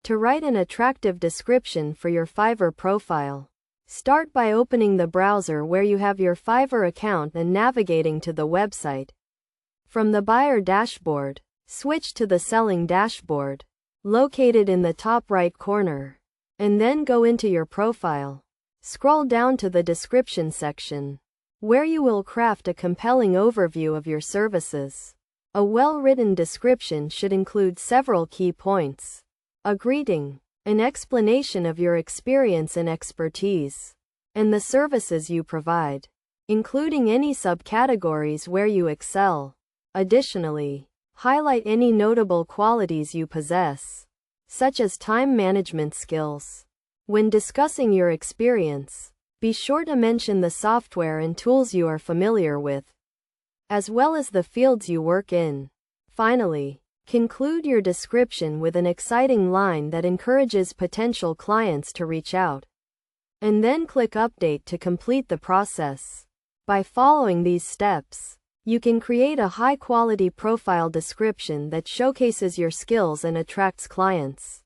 To write an attractive description for your Fiverr profile, start by opening the browser where you have your Fiverr account and navigating to the website. From the buyer dashboard, switch to the selling dashboard, located in the top right corner, and then go into your profile. Scroll down to the description section, where you will craft a compelling overview of your services. A well-written description should include several key points: a greeting, an explanation of your experience and expertise, and the services you provide, including any subcategories where you excel. Additionally, highlight any notable qualities you possess, such as time management skills. When discussing your experience, be sure to mention the software and tools you are familiar with, as well as the fields you work in. Finally, conclude your description with an exciting line that encourages potential clients to reach out. And then click Update to complete the process. By following these steps, you can create a high-quality profile description that showcases your skills and attracts clients.